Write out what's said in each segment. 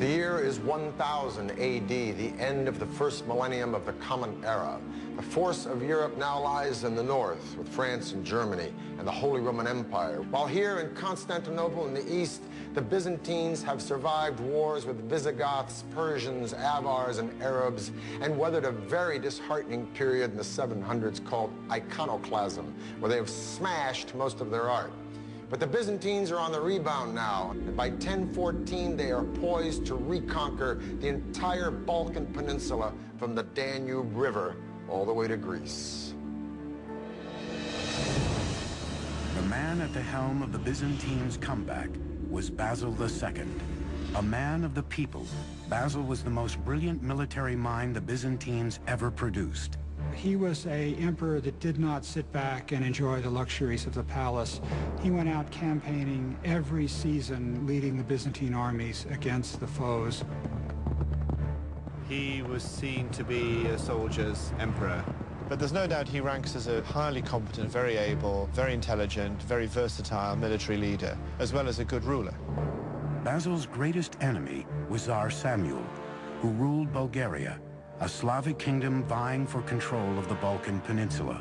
The year is 1000 AD, the end of the first millennium of the Common Era. The force of Europe now lies in the north, with France and Germany and the Holy Roman Empire. While here in Constantinople in the east, the Byzantines have survived wars with Visigoths, Persians, Avars, and Arabs, and weathered a very disheartening period in the 700s called iconoclasm, where they have smashed most of their art. But the Byzantines are on the rebound now, and by 1014 they are poised to reconquer the entire Balkan Peninsula from the Danube River all the way to Greece. The man at the helm of the Byzantines' comeback was Basil II. A man of the people, Basil was the most brilliant military mind the Byzantines ever produced. He was an emperor that did not sit back and enjoy the luxuries of the palace. He went out campaigning every season, leading the Byzantine armies against the foes. He was seen to be a soldier's emperor. But there's no doubt he ranks as a highly competent, very able, very intelligent, very versatile military leader, as well as a good ruler. Basil's greatest enemy was Tsar Samuel, who ruled Bulgaria, a Slavic kingdom vying for control of the Balkan Peninsula.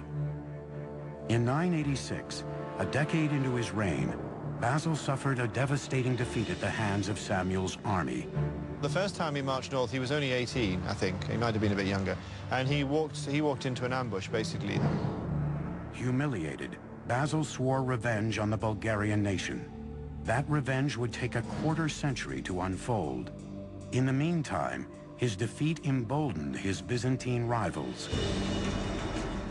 In 986, a decade into his reign, Basil suffered a devastating defeat at the hands of Samuel's army. The first time he marched north, he was only 18, I think. He might have been a bit younger. And he walked into an ambush, basically. Humiliated, Basil swore revenge on the Bulgarian nation. That revenge would take a quarter century to unfold. In the meantime, his defeat emboldened his Byzantine rivals.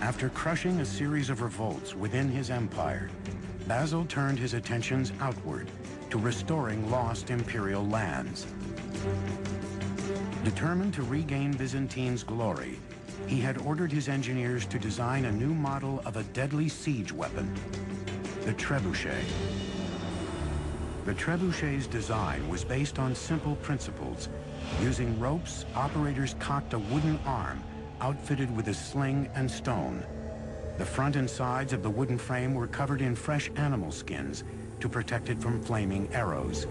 After crushing a series of revolts within his empire, Basil turned his attentions outward to restoring lost imperial lands. Determined to regain Byzantine's glory, he had ordered his engineers to design a new model of a deadly siege weapon, the trebuchet. The trebuchet's design was based on simple principles. Using ropes, operators cocked a wooden arm outfitted with a sling and stone. The front and sides of the wooden frame were covered in fresh animal skins to protect it from flaming arrows.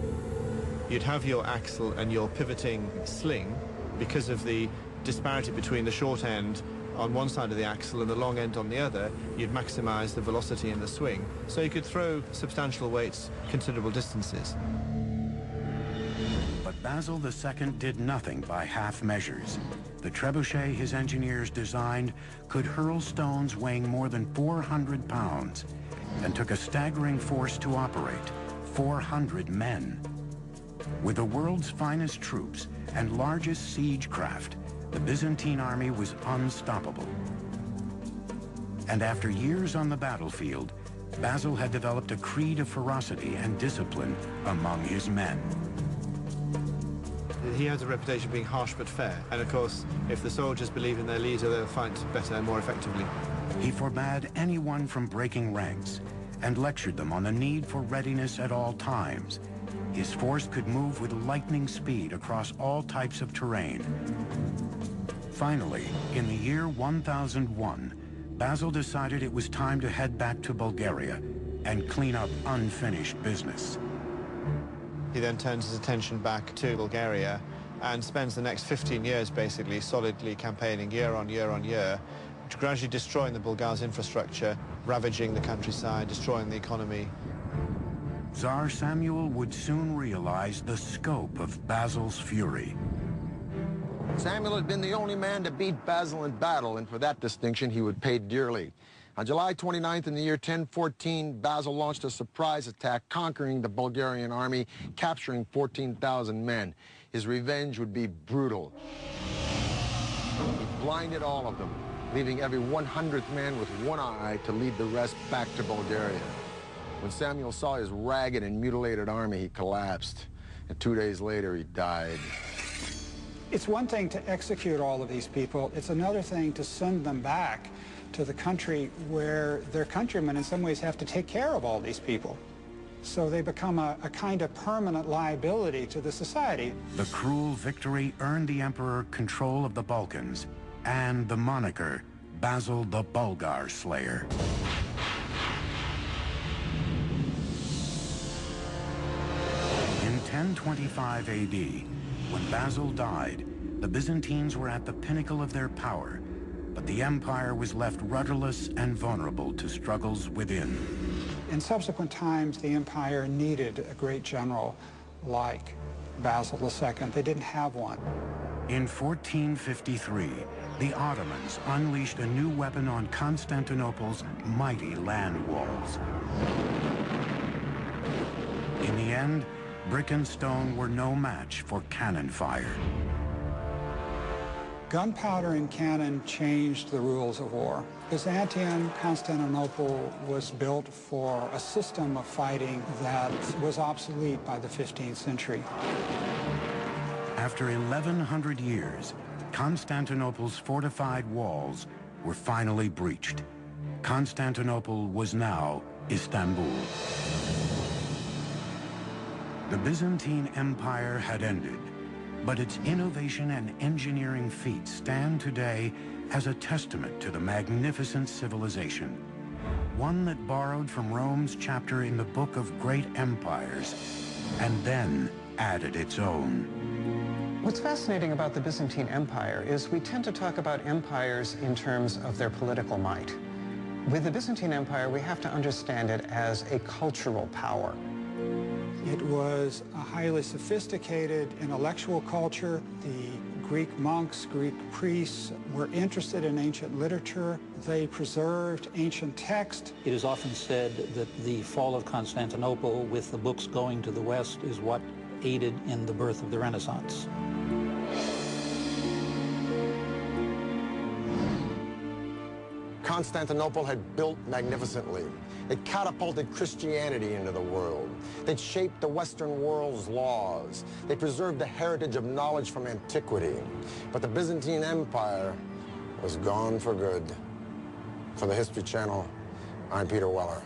You'd have your axle and your pivoting sling because of the disparity between the short end on one side of the axle and the long end on the other. You'd maximize the velocity in the swing, so you could throw substantial weights considerable distances. But Basil II did nothing by half measures. The trebuchet his engineers designed could hurl stones weighing more than 400 pounds and took a staggering force to operate, 400 men. With the world's finest troops and largest siege craft, the Byzantine army was unstoppable. And after years on the battlefield, Basil had developed a creed of ferocity and discipline among his men. He has a reputation of being harsh but fair, and of course, if the soldiers believe in their leader, they'll fight better and more effectively. He forbade anyone from breaking ranks and lectured them on the need for readiness at all times. His force could move with lightning speed across all types of terrain. Finally, in the year 1001, Basil decided it was time to head back to Bulgaria and clean up unfinished business. He then turns his attention back to Bulgaria and spends the next 15 years basically solidly campaigning year on year on year, gradually destroying the Bulgars' infrastructure, ravaging the countryside, destroying the economy. Tsar Samuel would soon realize the scope of Basil's fury. Samuel had been the only man to beat Basil in battle, and for that distinction he would pay dearly. On July 29th in the year 1014, Basil launched a surprise attack, conquering the Bulgarian army, capturing 14,000 men. His revenge would be brutal. He blinded all of them, leaving every 100th man with one eye to lead the rest back to Bulgaria. When Samuel saw his ragged and mutilated army, he collapsed, and 2 days later he died. It's one thing to execute all of these people. It's another thing to send them back to the country where their countrymen in some ways have to take care of all these people. So they become a kind of permanent liability to the society. The cruel victory earned the emperor control of the Balkans and the moniker Basil the Bulgar Slayer. In 125 AD, when Basil died, the Byzantines were at the pinnacle of their power, but the empire was left rudderless and vulnerable to struggles within. In subsequent times, the empire needed a great general like Basil II. They didn't have one. In 1453, the Ottomans unleashed a new weapon on Constantinople's mighty land walls. In the end, brick and stone were no match for cannon fire. Gunpowder and cannon changed the rules of war. Byzantium, Constantinople was built for a system of fighting that was obsolete by the 15th century. After 1,100 years, Constantinople's fortified walls were finally breached. Constantinople was now Istanbul. The Byzantine Empire had ended, but its innovation and engineering feats stand today as a testament to the magnificent civilization, one that borrowed from Rome's chapter in the Book of Great Empires, and then added its own. What's fascinating about the Byzantine Empire is we tend to talk about empires in terms of their political might. With the Byzantine Empire, we have to understand it as a cultural power. It was a highly sophisticated intellectual culture. The Greek monks, Greek priests were interested in ancient literature. They preserved ancient text. It is often said that the fall of Constantinople, with the books going to the West, is what aided in the birth of the Renaissance. Constantinople had built magnificently. It catapulted Christianity into the world. They'd shaped the Western world's laws. They preserved the heritage of knowledge from antiquity. But the Byzantine Empire was gone for good. For the History Channel, I'm Peter Weller.